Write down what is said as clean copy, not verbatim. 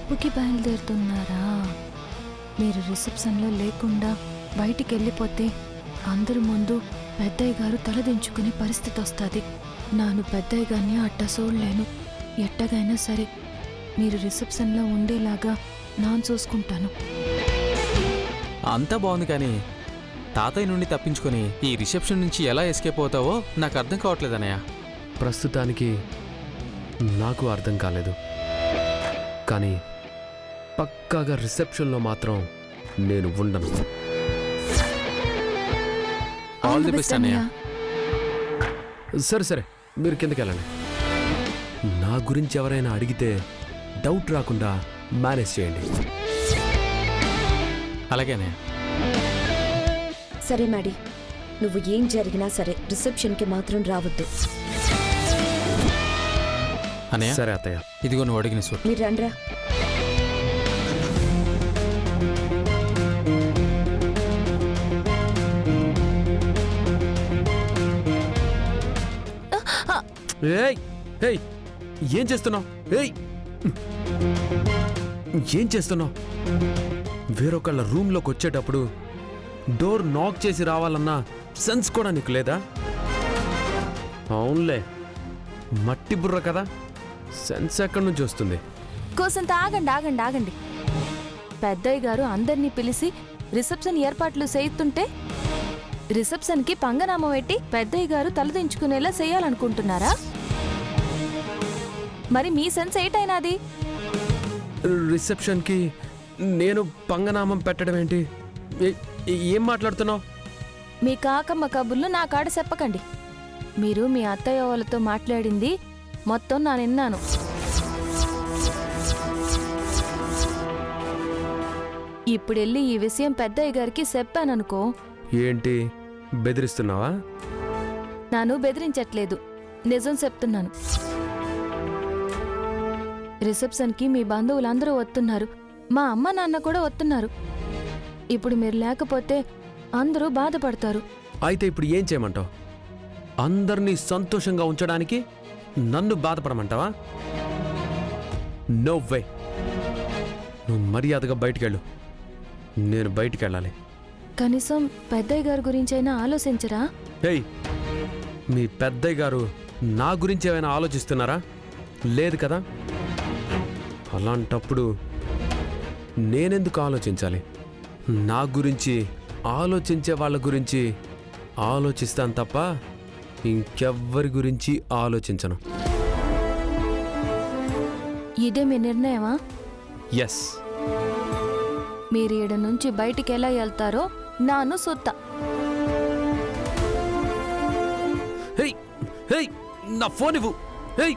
ట్రిప్పుకి బయలుదేరుతున్నారా? మీరు రిసెప్షన్లో లేకుండా బయటికి వెళ్ళిపోతే అందరి ముందు పెద్దయ్య గారు తలదించుకునే పరిస్థితి వస్తుంది. నాను పెద్దయ్య గారిని అట్ట చూడలేను. ఎట్టగైనా సరే మీరు రిసెప్షన్లో ఉండేలాగా నాను చూసుకుంటాను. అంతా బాగుంది, కానీ తాతయ్య నుండి తప్పించుకొని ఈ రిసెప్షన్ నుంచి ఎలా ఎస్కేప్ అవుతావో నాకు అర్థం కావట్లేదన్నయ్య. ప్రస్తుతానికి నాకు అర్థం కాలేదు, కానీ పక్కాగా రిసెప్షన్లో మాత్రం నేను ఉండను. ఆల్ ది బెస్ట్ అన్నయ్య. సరే మీరు కిందకి వెళ్ళండి. నా గురించి ఎవరైనా అడిగితే డౌట్ రాకుండా మేనేజ్ చేయండి. అలాగేనే. సరే మ్యాడీ, నువ్వు ఏం జరిగినా సరే రిసెప్షన్కి మాత్రం రావద్దు. అన్నయ్య సరే అత్తయ్య. ఇదిగో నువ్వు అడిగిన సూట్. మీరు రండ్రా. ఏయ్ ఏయ్ ఏం చేస్తున్నావు? ఏం చేస్తున్నావు? వేరొకళ్ళ రూమ్లోకి వచ్చేటప్పుడు డోర్ నాక్ చేసి రావాలన్నా సెన్స్ కూడా నీకు లేదా? అవునులే, మట్టి బుర్ర కదా, సెన్స్ ఎక్కడి నుంచి వస్తుంది? కోసంత ఆగండి. పెద్దయ్య గారు అందరినీ పిలిచి రిసెప్షన్ ఏర్పాట్లు చేయిస్తుంటే రిసెప్షన్కి పంగనామం పెట్టి పెద్దయ్య గారు తలదించుకునేలా చేయాలనుకుంటున్నారా? మరి మీ సెన్స్ ఏటైనాది? రిసెప్షన్కి నేను పంగనామం పెట్టడం ఏంటి? ఏం మాట్లాడుతున్నావు? మీ కాకమ్మ కబుర్లు నా కాడ చెప్పకండి. మీరు మీ అత్తయ్య వాళ్ళతో మాట్లాడింది మొత్తం నా విన్నాను. ఇప్పుడెళ్ళి ఈ విషయం పెద్దయ్య గారికి చెప్పాననుకో. ఏంటి బెదిరిస్తున్నావా? నాను బెదిరించట్లేదు, నిజం చెప్తున్నాను. రిసెప్షన్కి మీ బంధువులందరూ వస్తున్నారు, మా అమ్మ నాన్న కూడా వస్తున్నారు. ఇప్పుడు మీరు లేకపోతే అందరూ బాధపడతారు. అయితే ఇప్పుడు ఏం చేయమంటావు? అందరినీ సంతోషంగా ఉంచడానికి నన్ను బాధపడమంటావా? No way. నువ్వు మర్యాదగా బయటికెళ్ళు. నేను బయటికెళ్ళాలి. కనీసం పెద్దయ్య గారి గురించైనా ఆలోచించరా? ఏయ్, మీ పెద్దయ్య గారు నా గురించి ఏమైనా ఆలోచిస్తున్నారా? లేదు కదా. అలాంటప్పుడు నేనెందుకు ఆలోచించాలి? నా గురించి ఆలోచించే వాళ్ళ గురించి ఆలోచిస్తాను తప్ప ఇంకెవ్వరి గురించి ఆలోచించను. ఇదే మీ నిర్ణయమా? ఎస్. మీరు ఈడ నుంచి బయటికి ఎలా వెళ్తారో నాను సొత్త. హేయ్ హేయ్, నా ఫోన్ ఇవ్వు. హేయ్.